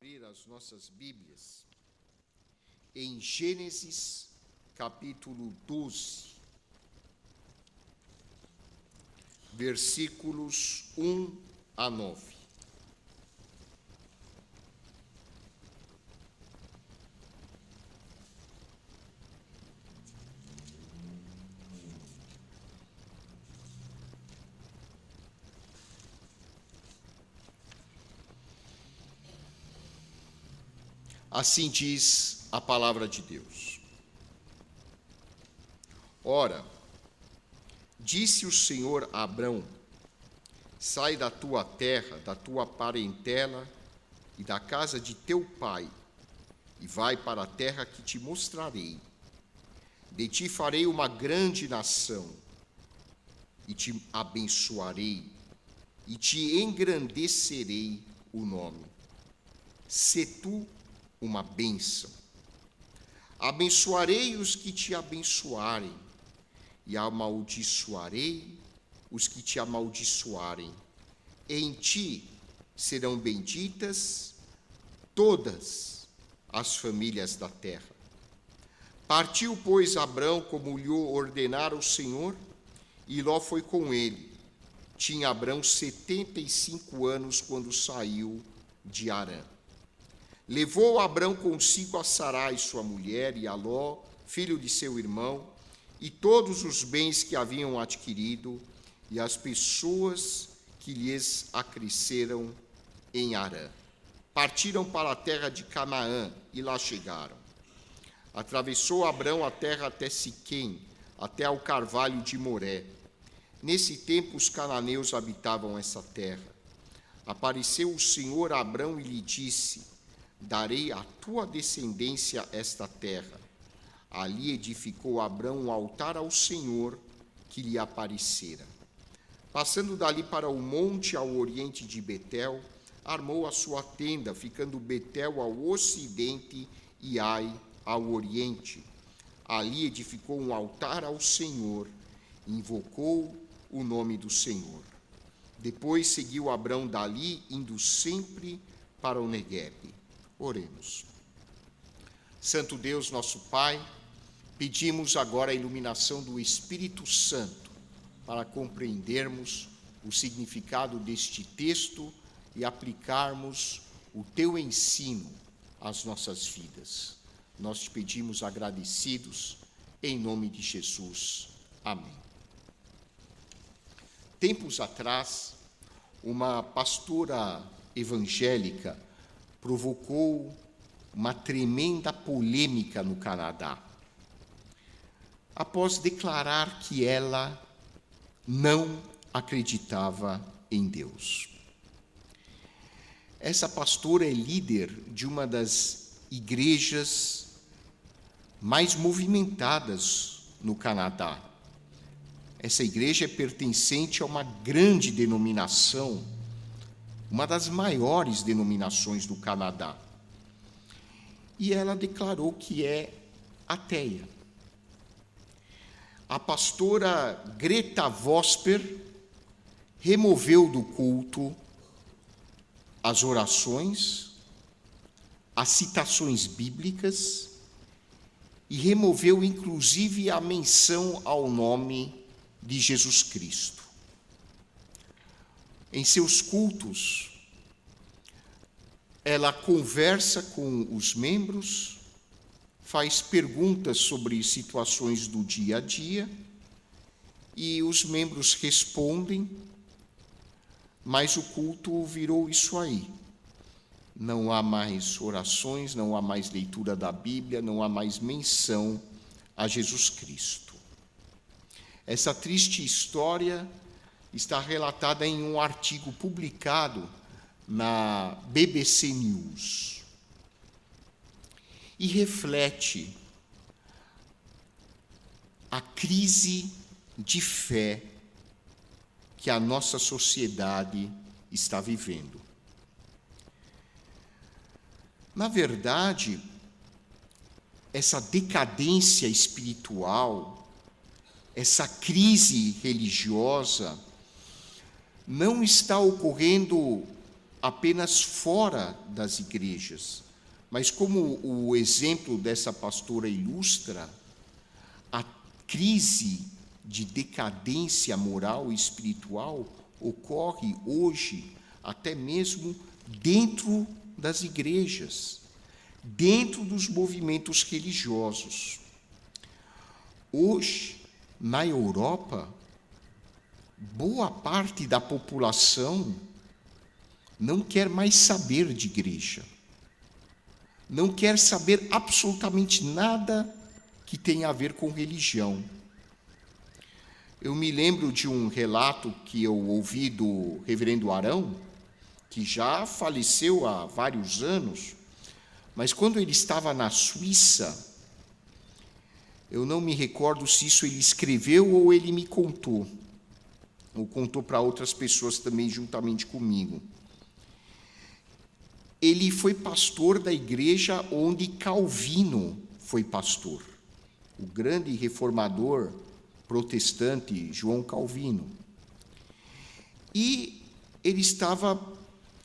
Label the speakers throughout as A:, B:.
A: Abrir as nossas Bíblias em Gênesis, capítulo 12, versículos 1 a 9. Assim diz a palavra de Deus. Ora, disse o Senhor a Abrão: sai da tua terra, da tua parentela e da casa de teu pai, e vai para a terra que te mostrarei. De ti farei uma grande nação, e te abençoarei, e te engrandecerei o nome. Sê tu uma bênção. Abençoarei os que te abençoarem, e amaldiçoarei os que te amaldiçoarem. Em ti serão benditas todas as famílias da terra. Partiu, pois, Abrão como lhe ordenara o Senhor, e Ló foi com ele. Tinha Abrão 75 anos quando saiu de Harã. Levou Abrão consigo a Sarai, sua mulher, e a Ló, filho de seu irmão, e todos os bens que haviam adquirido, e as pessoas que lhes acresceram em Harã. Partiram para a terra de Canaã, e lá chegaram. Atravessou Abrão a terra até Siquém, até ao carvalho de Moré. Nesse tempo os cananeus habitavam essa terra. Apareceu o Senhor a Abrão e lhe disse: darei à tua descendência esta terra. Ali edificou Abrão um altar ao Senhor que lhe aparecera. Passando dali para o monte ao oriente de Betel, armou a sua tenda, ficando Betel ao ocidente e Ai ao oriente. Ali edificou um altar ao Senhor, e invocou o nome do Senhor. Depois seguiu Abrão dali, indo sempre para o Neguebe. Oremos. Santo Deus, nosso Pai, pedimos agora a iluminação do Espírito Santo para compreendermos o significado deste texto e aplicarmos o teu ensino às nossas vidas. Nós te pedimos agradecidos, em nome de Jesus. Amém. Tempos atrás, uma pastora evangélica provocou uma tremenda polêmica no Canadá, após declarar que ela não acreditava em Deus. Essa pastora é líder de uma das igrejas mais movimentadas no Canadá. Essa igreja é pertencente a uma grande denominação, uma das maiores denominações do Canadá. E ela declarou que é ateia. A pastora Greta Vosper removeu do culto as orações, as citações bíblicas e removeu inclusive a menção ao nome de Jesus Cristo. Em seus cultos, ela conversa com os membros, faz perguntas sobre situações do dia a dia, e os membros respondem, mas o culto virou isso aí. Não há mais orações, não há mais leitura da Bíblia, não há mais menção a Jesus Cristo. Essa triste história está relatada em um artigo publicado na BBC News e reflete a crise de fé que a nossa sociedade está vivendo. Na verdade, essa decadência espiritual, essa crise religiosa, não está ocorrendo apenas fora das igrejas, mas como o exemplo dessa pastora ilustra, a crise de decadência moral e espiritual ocorre hoje até mesmo dentro das igrejas, dentro dos movimentos religiosos. Hoje, na Europa, boa parte da população não quer mais saber de igreja, não quer saber absolutamente nada que tenha a ver com religião. Eu me lembro de um relato que eu ouvi do reverendo Arão, que já faleceu há vários anos, mas quando ele estava na Suíça, eu não me recordo se isso ele escreveu ou ele me contou, ou contou para outras pessoas também juntamente comigo. Ele foi pastor da igreja onde Calvino foi pastor, o grande reformador protestante João Calvino. E ele estava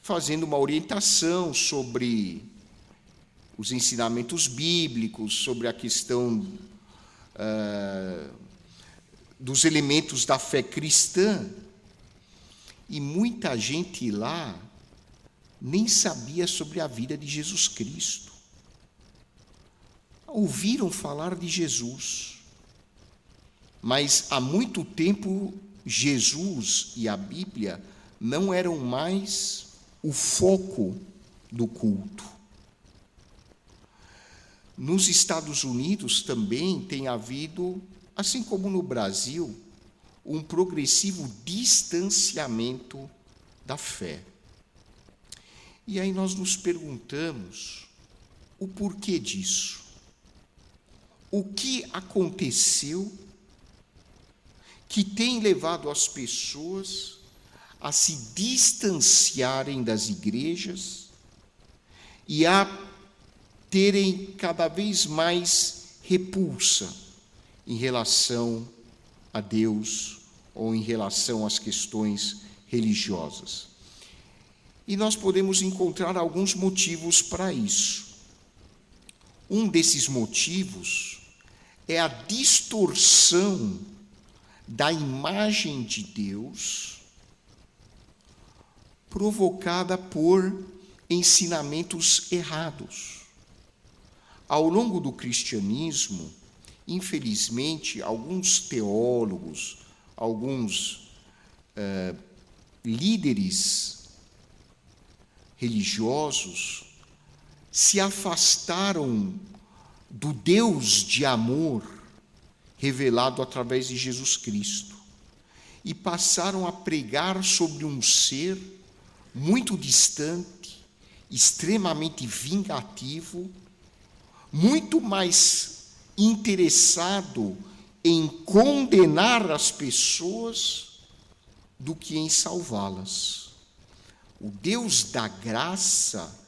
A: fazendo uma orientação sobre os ensinamentos bíblicos, sobre a questão dos elementos da fé cristã. E muita gente lá nem sabia sobre a vida de Jesus Cristo. Ouviram falar de Jesus, mas há muito tempo Jesus e a Bíblia não eram mais o foco do culto. Nos Estados Unidos também tem havido, assim como no Brasil, um progressivo distanciamento da fé. E aí nós nos perguntamos o porquê disso. O que aconteceu que tem levado as pessoas a se distanciarem das igrejas e a terem cada vez mais repulsa em relação a Deus ou em relação às questões religiosas? E nós podemos encontrar alguns motivos para isso. Um desses motivos é a distorção da imagem de Deus provocada por ensinamentos errados. Ao longo do cristianismo, infelizmente, alguns teólogos, alguns líderes religiosos se afastaram do Deus de amor revelado através de Jesus Cristo e passaram a pregar sobre um ser muito distante, extremamente vingativo, muito mais interessado em condenar as pessoas do que em salvá-las. O Deus da graça,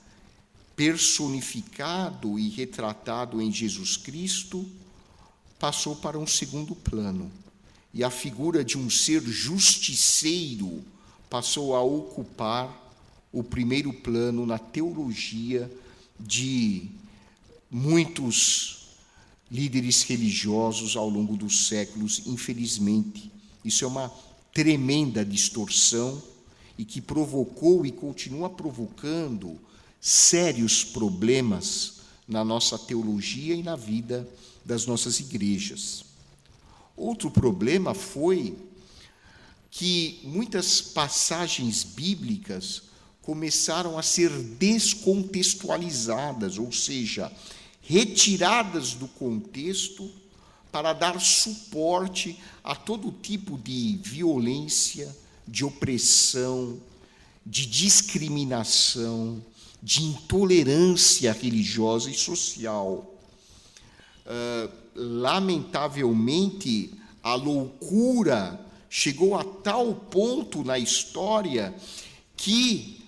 A: personificado e retratado em Jesus Cristo, passou para um segundo plano. E a figura de um ser justiceiro passou a ocupar o primeiro plano na teologia de muitos líderes religiosos ao longo dos séculos, infelizmente. Isso é uma tremenda distorção e que provocou e continua provocando sérios problemas na nossa teologia e na vida das nossas igrejas. Outro problema foi que muitas passagens bíblicas começaram a ser descontextualizadas, ou seja, retiradas do contexto para dar suporte a todo tipo de violência, de opressão, de discriminação, de intolerância religiosa e social. Lamentavelmente, a loucura chegou a tal ponto na história que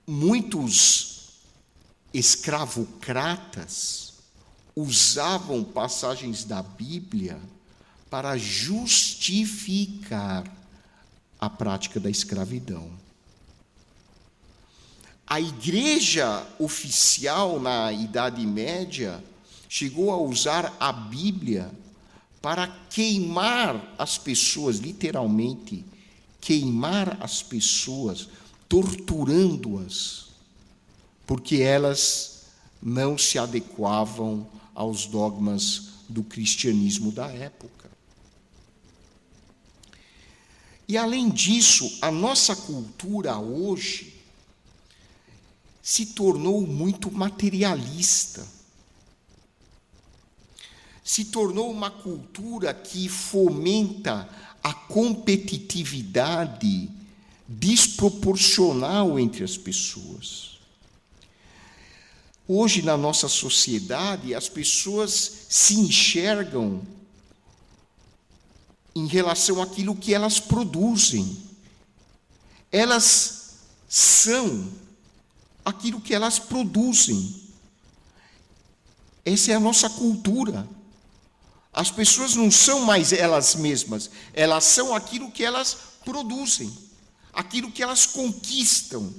A: muitos escravocratas usavam passagens da Bíblia para justificar a prática da escravidão. A igreja oficial na Idade Média chegou a usar a Bíblia para queimar as pessoas, literalmente, queimar as pessoas, torturando-as, porque elas não se adequavam aos dogmas do cristianismo da época. E, além disso, a nossa cultura hoje se tornou muito materialista. Se tornou uma cultura que fomenta a competitividade desproporcional entre as pessoas. Hoje, na nossa sociedade, as pessoas se enxergam em relação àquilo que elas produzem. Elas são aquilo que elas produzem. Essa é a nossa cultura. As pessoas não são mais elas mesmas, elas são aquilo que elas produzem, aquilo que elas conquistam.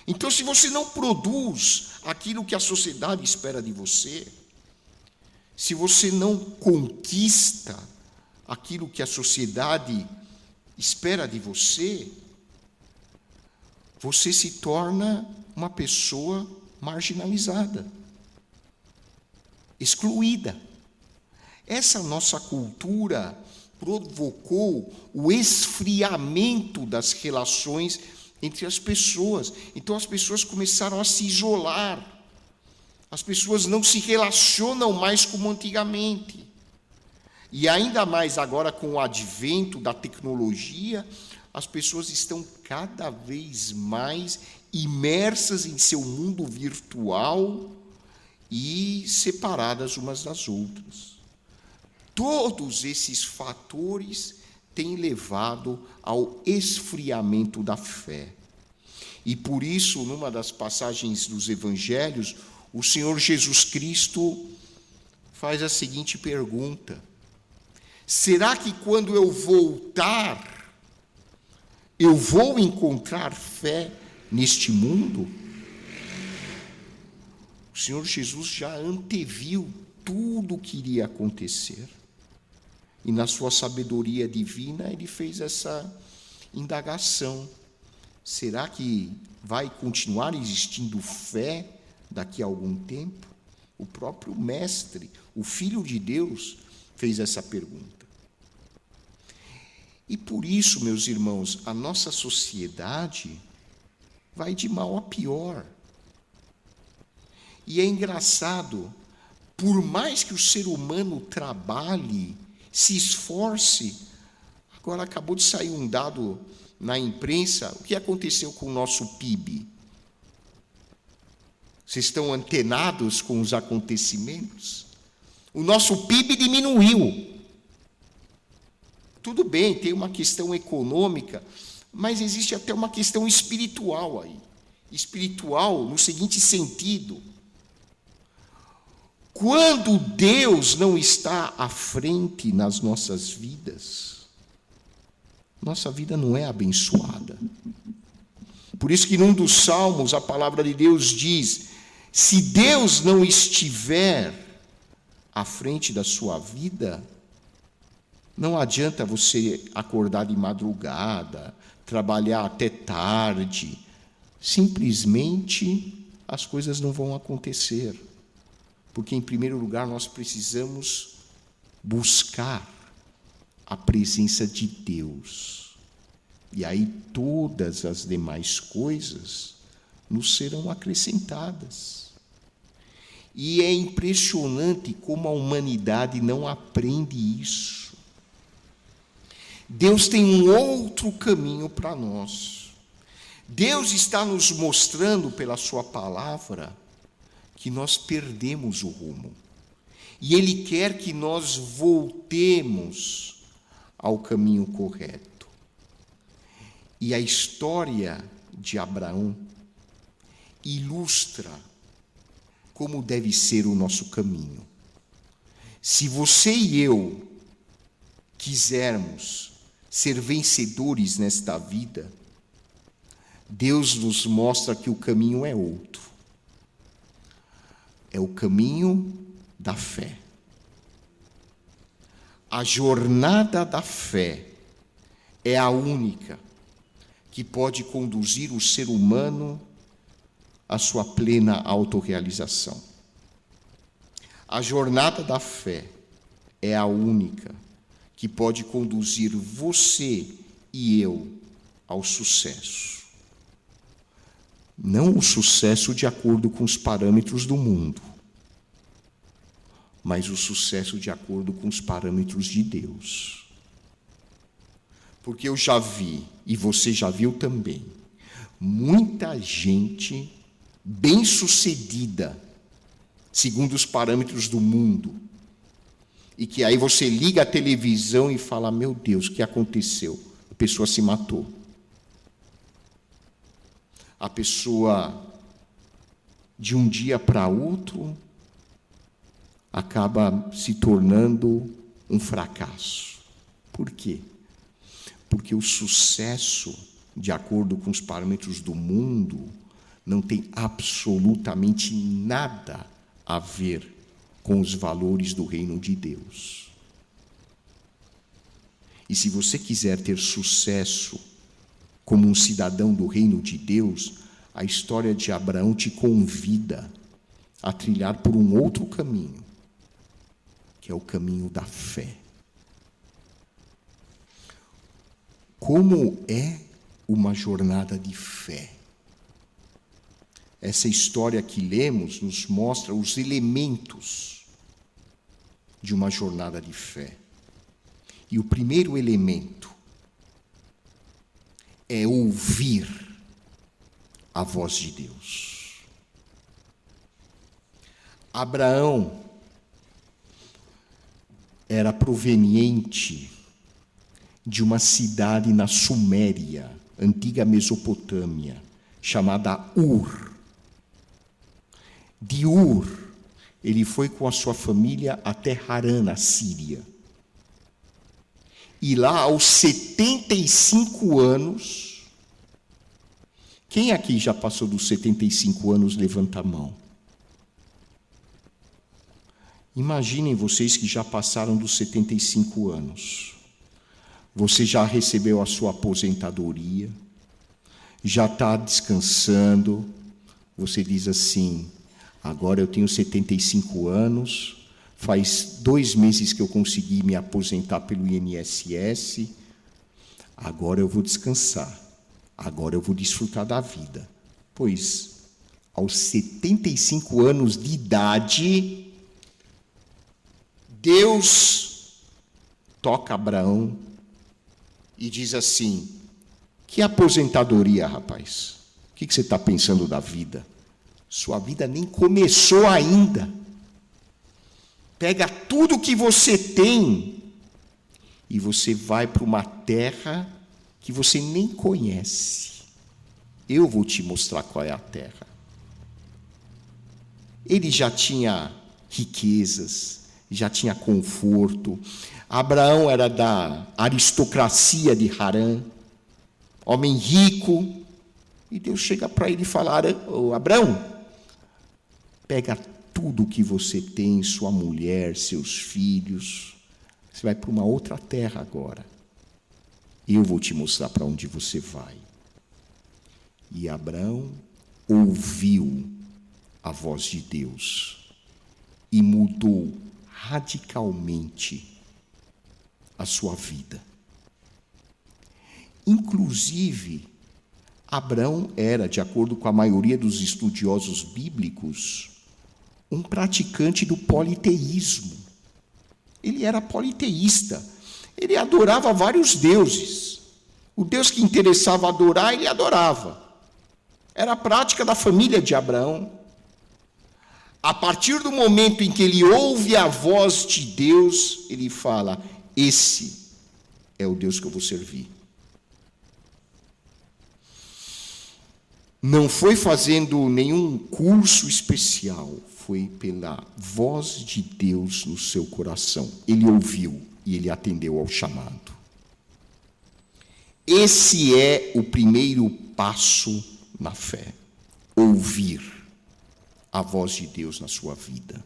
A: Então, se você não produz aquilo que a sociedade espera de você, se você não conquista aquilo que a sociedade espera de você, você se torna uma pessoa marginalizada, excluída. Essa nossa cultura provocou o esfriamento das relações entre as pessoas. Então as pessoas começaram a se isolar. As pessoas não se relacionam mais como antigamente. E ainda mais agora com o advento da tecnologia, as pessoas estão cada vez mais imersas em seu mundo virtual e separadas umas das outras. Todos esses fatores têm levado ao esfriamento da fé. E por isso, numa das passagens dos evangelhos, o Senhor Jesus Cristo faz a seguinte pergunta: será que quando eu voltar, eu vou encontrar fé neste mundo? O Senhor Jesus já anteviu tudo o que iria acontecer. E na sua sabedoria divina, ele fez essa indagação. Será que vai continuar existindo fé daqui a algum tempo? O próprio Mestre, o Filho de Deus, fez essa pergunta. E por isso, meus irmãos, a nossa sociedade vai de mal a pior. E é engraçado, por mais que o ser humano trabalhe, se esforce, agora acabou de sair um dado na imprensa, o que aconteceu com o nosso PIB? Vocês estão antenados com os acontecimentos? O nosso PIB diminuiu. Tudo bem, tem uma questão econômica, mas existe até uma questão espiritual aí. Espiritual no seguinte sentido: quando Deus não está à frente nas nossas vidas, nossa vida não é abençoada. Por isso que num dos salmos a palavra de Deus diz: se Deus não estiver à frente da sua vida, não adianta você acordar de madrugada, trabalhar até tarde. Simplesmente as coisas não vão acontecer. Porque, em primeiro lugar, nós precisamos buscar a presença de Deus. E aí todas as demais coisas nos serão acrescentadas. E é impressionante como a humanidade não aprende isso. Deus tem um outro caminho para nós. Deus está nos mostrando pela sua palavra que nós perdemos o rumo. E Ele quer que nós voltemos ao caminho correto. E a história de Abraão ilustra como deve ser o nosso caminho. Se você e eu quisermos ser vencedores nesta vida, Deus nos mostra que o caminho é outro. É o caminho da fé. A jornada da fé é a única que pode conduzir o ser humano à sua plena autorrealização. A jornada da fé é a única que pode conduzir você e eu ao sucesso. Não o sucesso de acordo com os parâmetros do mundo, mas o sucesso de acordo com os parâmetros de Deus. Porque eu já vi, e você já viu também, muita gente bem-sucedida, segundo os parâmetros do mundo, e que aí você liga a televisão e fala, meu Deus, o que aconteceu? A pessoa se matou. A pessoa, de um dia para outro, acaba se tornando um fracasso. Por quê? Porque o sucesso, de acordo com os parâmetros do mundo, não tem absolutamente nada a ver com os valores do reino de Deus. E se você quiser ter sucesso como um cidadão do reino de Deus, a história de Abraão te convida a trilhar por um outro caminho, que é o caminho da fé. Como é uma jornada de fé? Essa história que lemos nos mostra os elementos de uma jornada de fé. E o primeiro elemento é ouvir a voz de Deus. Abraão era proveniente de uma cidade na Suméria, antiga Mesopotâmia, chamada Ur. De Ur, ele foi com a sua família até Harã, na Síria. E lá, aos 75 anos, quem aqui já passou dos 75 anos, levanta a mão. Imaginem vocês que já passaram dos 75 anos. Você já recebeu a sua aposentadoria, já está descansando. Você diz assim, agora eu tenho 75 anos, faz 2 meses que eu consegui me aposentar pelo INSS, agora eu vou descansar, agora eu vou desfrutar da vida. Pois, aos 75 anos de idade, Deus toca Abraão e diz assim, que aposentadoria, rapaz? O que você está pensando da vida? Sua vida nem começou ainda. Pega tudo que você tem e você vai para uma terra que você nem conhece. Eu vou te mostrar qual é a terra. Ele já tinha riquezas, já tinha conforto. Abraão era da aristocracia de Harã, homem rico. E Deus chega para ele e fala, Abraão, pega tudo que você tem, sua mulher, seus filhos, você vai para uma outra terra agora. Eu vou te mostrar para onde você vai. E Abraão ouviu a voz de Deus e mudou radicalmente a sua vida. Inclusive, Abraão era, de acordo com a maioria dos estudiosos bíblicos, um praticante do politeísmo. Ele era politeísta. Ele adorava vários deuses. O Deus que interessava adorar, ele adorava. Era a prática da família de Abraão. A partir do momento em que ele ouve a voz de Deus, ele fala, esse é o Deus que eu vou servir. Não foi fazendo nenhum curso especial, foi pela voz de Deus no seu coração. Ele ouviu e ele atendeu ao chamado. Esse é o primeiro passo na fé. Ouvir a voz de Deus na sua vida.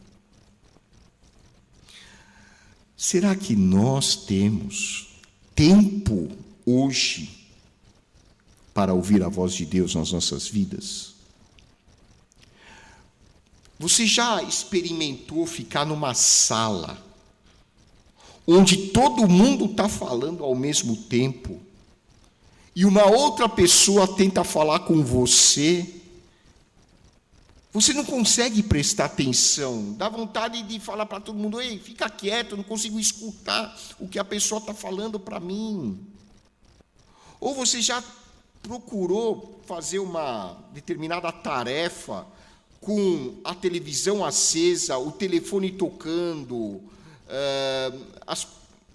A: Será que nós temos tempo hoje para ouvir a voz de Deus nas nossas vidas? Você já experimentou ficar numa sala onde todo mundo está falando ao mesmo tempo e uma outra pessoa tenta falar com você? Você não consegue prestar atenção, dá vontade de falar para todo mundo: ei, fica quieto, eu não consigo escutar o que a pessoa está falando para mim. Ou você já procurou fazer uma determinada tarefa com a televisão acesa, o telefone tocando, as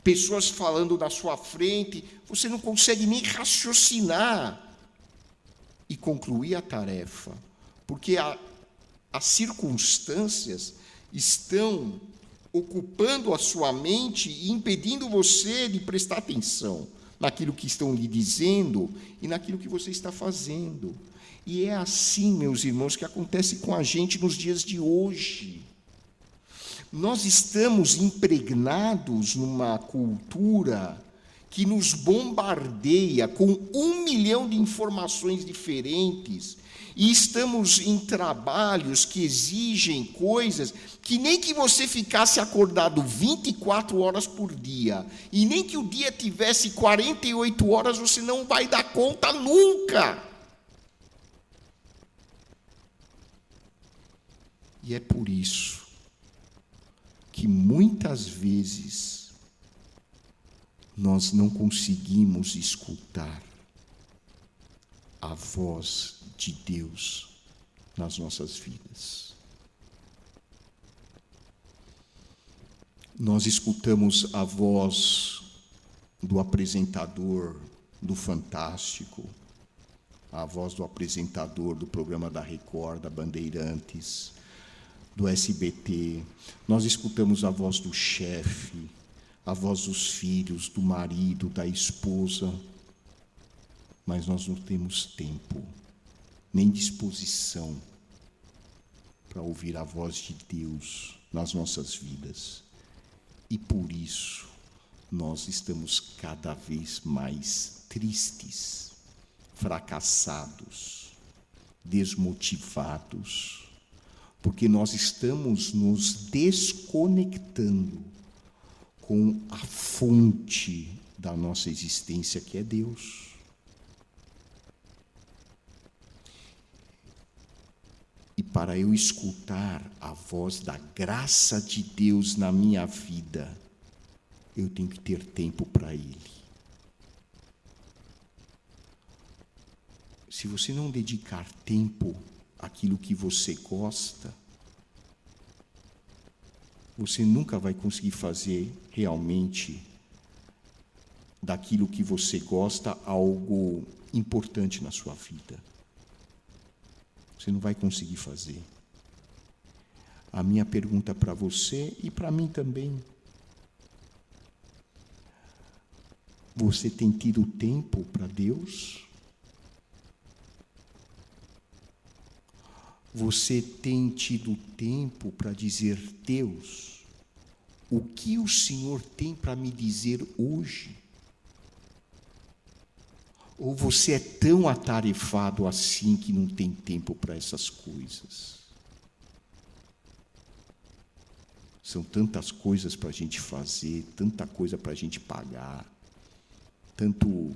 A: pessoas falando na sua frente, você não consegue nem raciocinar e concluir a tarefa, porque as circunstâncias estão ocupando a sua mente e impedindo você de prestar atenção naquilo que estão lhe dizendo e naquilo que você está fazendo. E é assim, meus irmãos, que acontece com a gente nos dias de hoje. Nós estamos impregnados numa cultura que nos bombardeia com 1 milhão de informações diferentes, e estamos em trabalhos que exigem coisas que nem que você ficasse acordado 24 horas por dia, e nem que o dia tivesse 48 horas, você não vai dar conta nunca. E é por isso que muitas vezes nós não conseguimos escutar a voz de Deus nas nossas vidas. Nós escutamos a voz do apresentador do Fantástico, a voz do apresentador do programa da Record, da Bandeirantes, do SBT. Nós escutamos a voz do chefe, a voz dos filhos, do marido, da esposa, mas nós não temos tempo, nem disposição para ouvir a voz de Deus nas nossas vidas. E por isso nós estamos cada vez mais tristes, fracassados, desmotivados, porque nós estamos nos desconectando com a fonte da nossa existência, que é Deus. E para eu escutar a voz da graça de Deus na minha vida, eu tenho que ter tempo para Ele. Se você não dedicar tempo àquilo que você gosta, você nunca vai conseguir fazer realmente daquilo que você gosta algo importante na sua vida. Você não vai conseguir fazer. A minha pergunta para você e para mim também: você tem tido tempo para Deus? Você tem tido tempo para dizer: Deus, o que o Senhor tem para me dizer hoje? Ou você é tão atarefado assim que não tem tempo para essas coisas? São tantas coisas para a gente fazer, tanta coisa para a gente pagar, tanto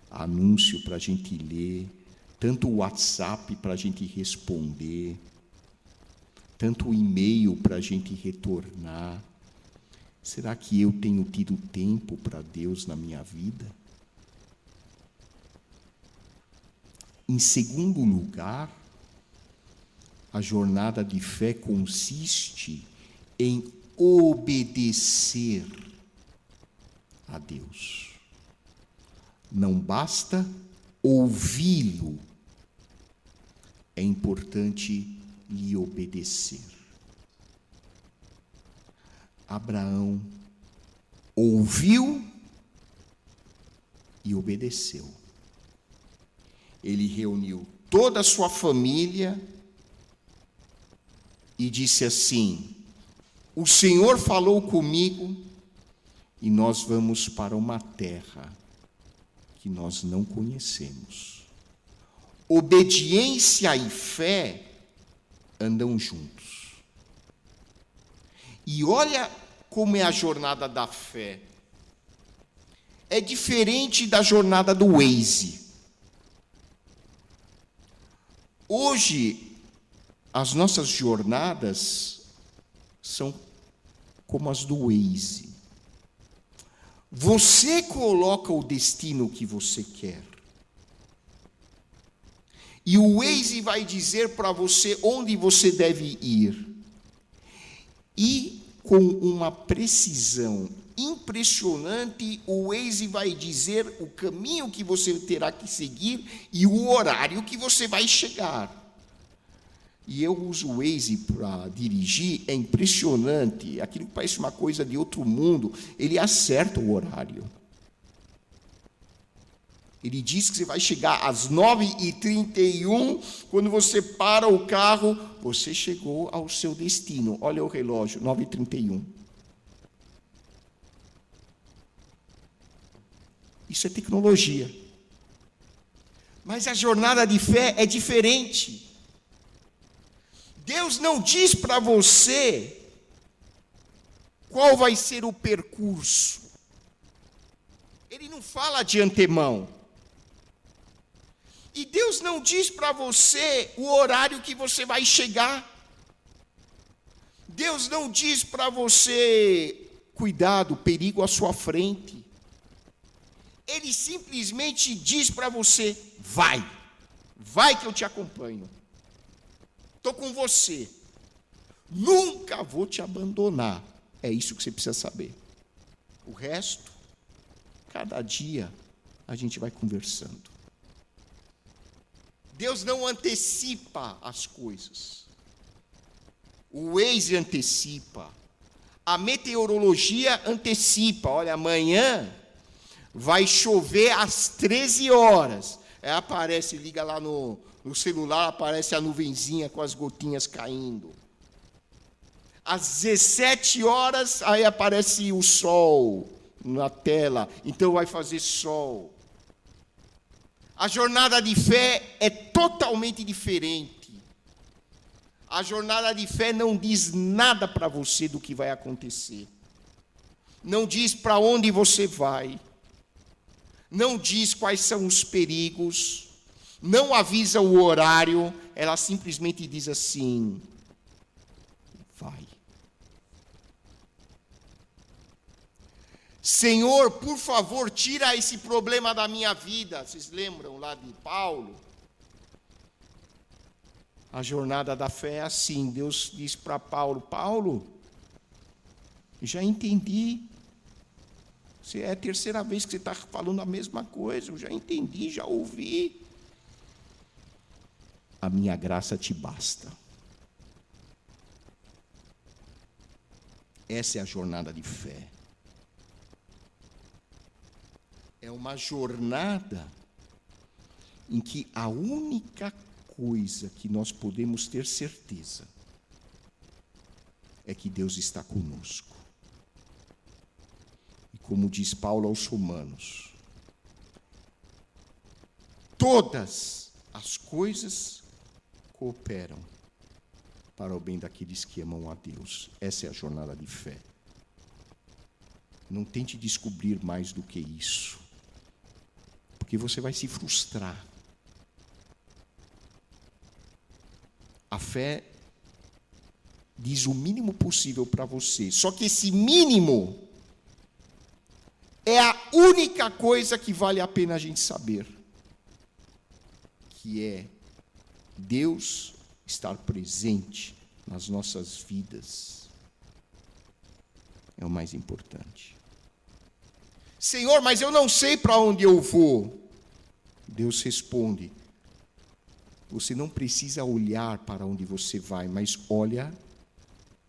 A: anúncio para a gente ler, tanto WhatsApp para a gente responder, tanto e-mail para a gente retornar. Será que eu tenho tido tempo para Deus na minha vida? Em segundo lugar, a jornada de fé consiste em obedecer a Deus. Não basta ouvi-lo, é importante lhe obedecer. Abraão ouviu e obedeceu. Ele reuniu toda a sua família e disse assim: o Senhor falou comigo e nós vamos para uma terra que nós não conhecemos. Obediência e fé andam juntos. E olha como é a jornada da fé. É diferente da jornada do Waze. Hoje, as nossas jornadas são como as do Waze. Você coloca o destino que você quer. E o Waze vai dizer para você onde você deve ir. E com uma precisão impressionante, o Waze vai dizer o caminho que você terá que seguir e o horário que você vai chegar. E eu uso o Waze para dirigir, é impressionante, aquilo que parece uma coisa de outro mundo, ele acerta o horário. Ele diz que você vai chegar às 9h31, quando você para o carro, você chegou ao seu destino. Olha o relógio, 9h31. Isso é tecnologia. Mas a jornada de fé é diferente. Deus não diz para você qual vai ser o percurso. Ele não fala de antemão. E Deus não diz para você o horário que você vai chegar. Deus não diz para você, cuidado, perigo à sua frente. Ele simplesmente diz para você, vai que eu te acompanho. Estou com você. Nunca vou te abandonar. É isso que você precisa saber. O resto, cada dia, a gente vai conversando. Deus não antecipa as coisas. O Waze antecipa. A meteorologia antecipa. Olha, amanhã vai chover às 13 horas. Aí aparece, liga lá no celular, aparece a nuvenzinha com as gotinhas caindo. Às 17 horas, aí aparece o sol na tela. Então vai fazer sol. A jornada de fé é totalmente diferente. A jornada de fé não diz nada para você do que vai acontecer. Não diz para onde você vai. Não diz quais são os perigos. Não avisa o horário. Ela simplesmente diz assim: vai. Senhor, por favor, tira esse problema da minha vida. Vocês lembram lá de Paulo? A jornada da fé é assim. Deus diz para Paulo: Paulo, já entendi. É a terceira vez que você está falando a mesma coisa. Eu já entendi, já ouvi. A minha graça te basta. Essa é a jornada de fé. É uma jornada em que a única coisa que nós podemos ter certeza é que Deus está conosco. E como diz Paulo aos Romanos, todas as coisas cooperam para o bem daqueles que amam a Deus. Essa é a jornada de fé. Não tente descobrir mais do que isso, porque você vai se frustrar. A fé diz o mínimo possível para você, só que esse mínimo é a única coisa que vale a pena a gente saber, que é Deus estar presente nas nossas vidas. É o mais importante. Senhor, mas eu não sei para onde eu vou. Deus responde: você não precisa olhar para onde você vai, mas olha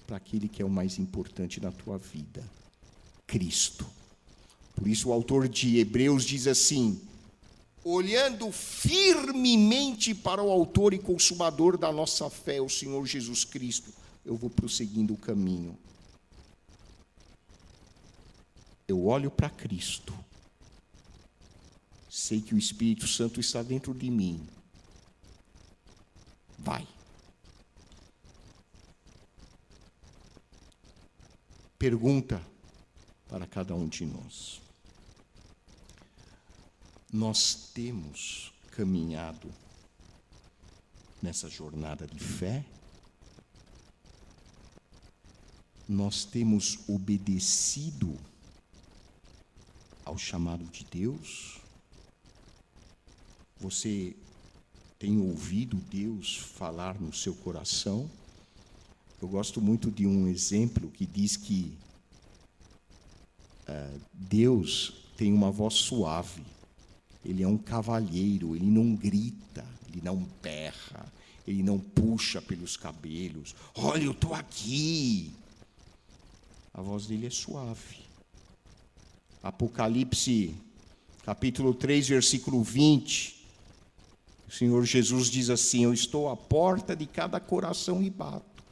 A: para aquele que é o mais importante na tua vida, Cristo. Por isso o autor de Hebreus diz assim: olhando firmemente para o autor e consumador da nossa fé, o Senhor Jesus Cristo, eu vou prosseguindo o caminho. Eu olho para Cristo, sei que o Espírito Santo está dentro de mim. Vai. Pergunta para cada um de nós. Nós temos caminhado nessa jornada de fé? Nós temos obedecido ao chamado de Deus? Você tem ouvido Deus falar no seu coração? Eu gosto muito de um exemplo que diz que Deus tem uma voz suave. Ele é um cavalheiro, ele não grita, ele não berra, ele não puxa pelos cabelos. Olha, eu estou aqui. A voz dele é suave. Apocalipse, capítulo 3, versículo 20. O Senhor Jesus diz assim: eu estou à porta de cada coração e bato.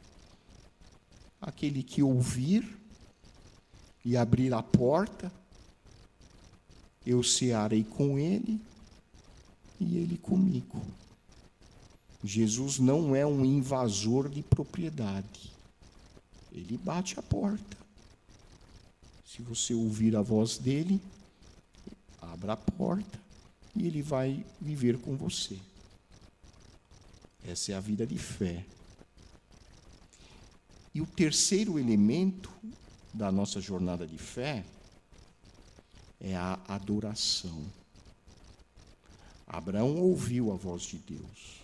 A: Aquele que ouvir e abrir a porta, eu cearei com ele e ele comigo. Jesus não é um invasor de propriedade. Ele bate a porta. Se você ouvir a voz dele, abra a porta e ele vai viver com você. Essa é a vida de fé. E o terceiro elemento da nossa jornada de fé é a adoração. Abraão ouviu a voz de Deus.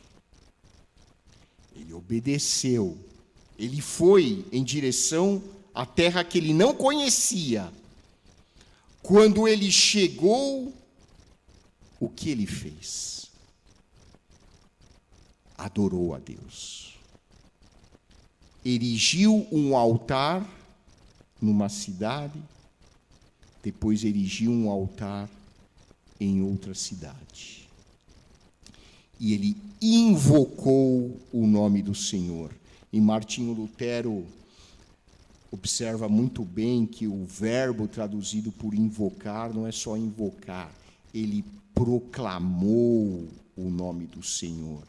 A: Ele obedeceu. Ele foi em direção à terra que ele não conhecia. Quando ele chegou, o que ele fez? Adorou a Deus. Erigiu um altar numa cidade, depois erigiu um altar em outra cidade. E ele invocou o nome do Senhor. E Martinho Lutero observa muito bem que o verbo traduzido por invocar não é só invocar, ele proclamou o nome do Senhor.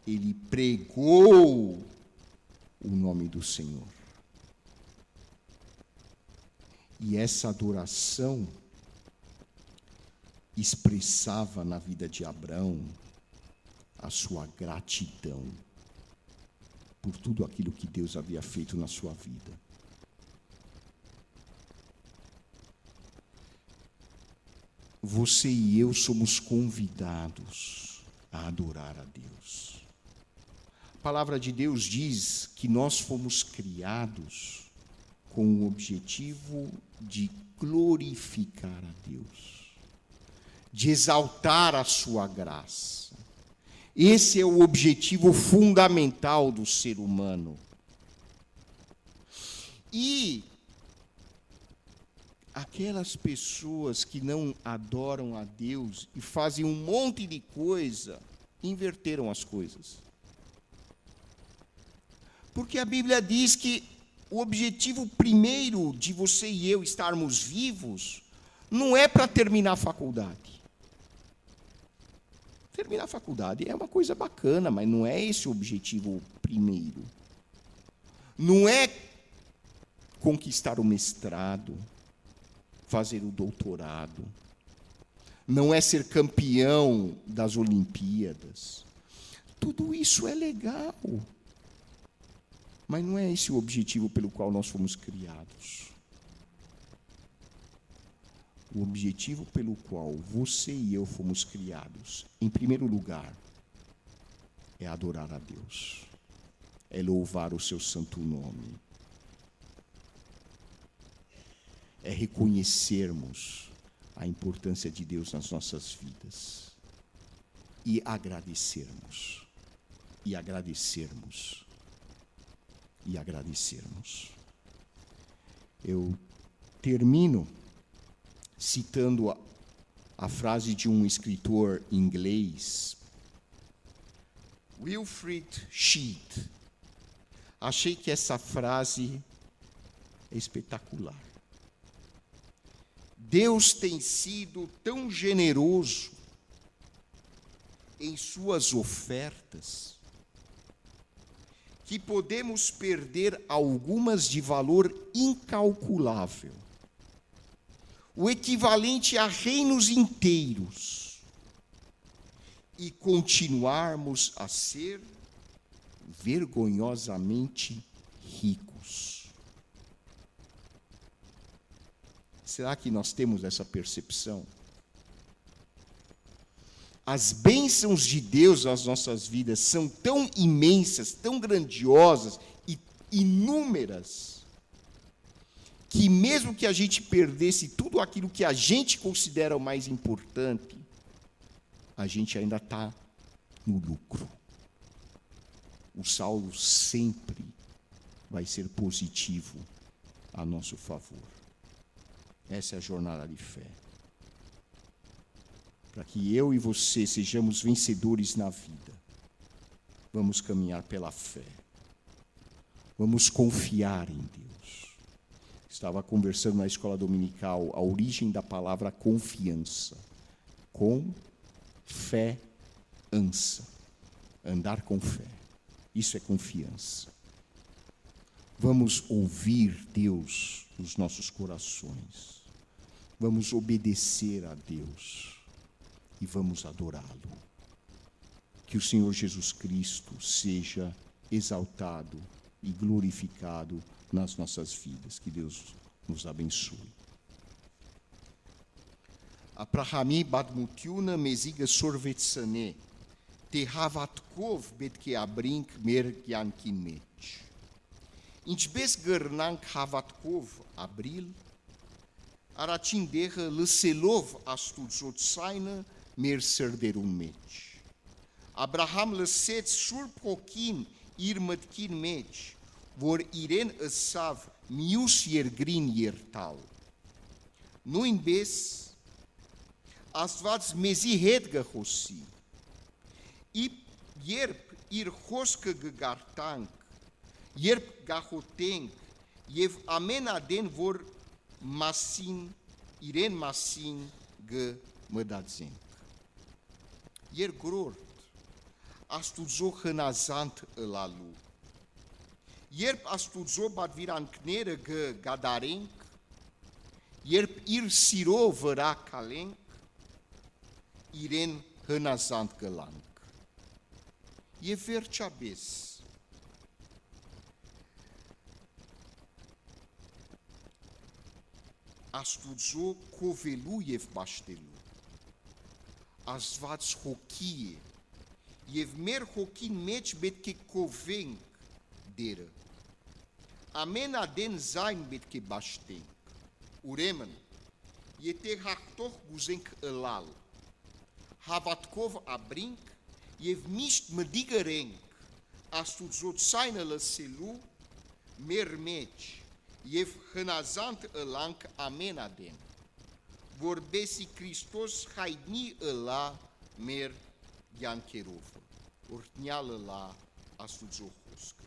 A: Ele pregou o nome do Senhor. E essa adoração expressava na vida de Abraão a sua gratidão por tudo aquilo que Deus havia feito na sua vida. Você e eu somos convidados a adorar a Deus. A palavra de Deus diz que nós fomos criados com o objetivo de glorificar a Deus, de exaltar a sua graça. Esse é o objetivo fundamental do ser humano. E aquelas pessoas que não adoram a Deus e fazem um monte de coisa, inverteram as coisas. Porque a Bíblia diz que o objetivo primeiro de você e eu estarmos vivos não é para terminar a faculdade. Terminar a faculdade é uma coisa bacana, mas não é esse o objetivo primeiro. Não é conquistar o mestrado, fazer o doutorado. Não é ser campeão das Olimpíadas. Tudo isso é legal. Mas não é esse o objetivo pelo qual nós fomos criados. O objetivo pelo qual você e eu fomos criados, em primeiro lugar, é adorar a Deus. É louvar o seu santo nome. É reconhecermos a importância de Deus nas nossas vidas. E agradecermos. E agradecermos. E agradecermos. Eu termino citando a frase de um escritor inglês, Wilfrid Sheet. Achei que essa frase é espetacular. Deus tem sido tão generoso em suas ofertas que podemos perder algumas de valor incalculável, o equivalente a reinos inteiros, e continuarmos a ser vergonhosamente ricos. Será que nós temos essa percepção? As bênçãos de Deus nas nossas vidas são tão imensas, tão grandiosas e inúmeras, que mesmo que a gente perdesse tudo aquilo que a gente considera o mais importante, a gente ainda está no lucro. O saldo sempre vai ser positivo a nosso favor. Essa é a jornada de fé. Para que eu e você sejamos vencedores na vida, vamos caminhar pela fé. Vamos confiar em Deus. Estava conversando na escola dominical a origem da palavra confiança. Com fé, ansa. Andar com fé. Isso é confiança. Vamos ouvir Deus nos nossos corações. Vamos obedecer a Deus. E vamos adorá-lo. Que o Senhor Jesus Cristo seja exaltado e glorificado nas nossas vidas. Que Deus nos abençoe. Abrahami badmutiuna meziga sorvetsane, te havatkov betke abrink mer yankinmech. Inchbes gernank havatkov abril, aratindeha lăselov astudzot saina mer serderun meci. Abraham lăset surpokin irmătkin meci, vor iren ăsav mius iergrin iertal. Nu inbes, astvats mezi hedga hosi, ierp ir hoscă găgartank, ierp gahotenk, jev amenaden vor masin, iren masin gă mădazenk. Ier grort, astudzo hănazant ălalu. Ierp astudzo badvirankneră gă gadarenk, ierp ir siro văra calenk, iren hănazant gălank. E verceabes. Astudzo kovelu jev baštelu. Asvats hokie. Jev mer hokin meci betke kovenk deră. Amena den zain betke baštenk. Uremen, jete hachtoch guzenk elal. Havatkov abrink, jev misht mădigărenk. Astudzot saină lăselu, mer meci. Jev hănazant elanc amenaden. Vorbesi Hristos haidni ăla mer yankerovă. Ortneală la astudzo hoscă.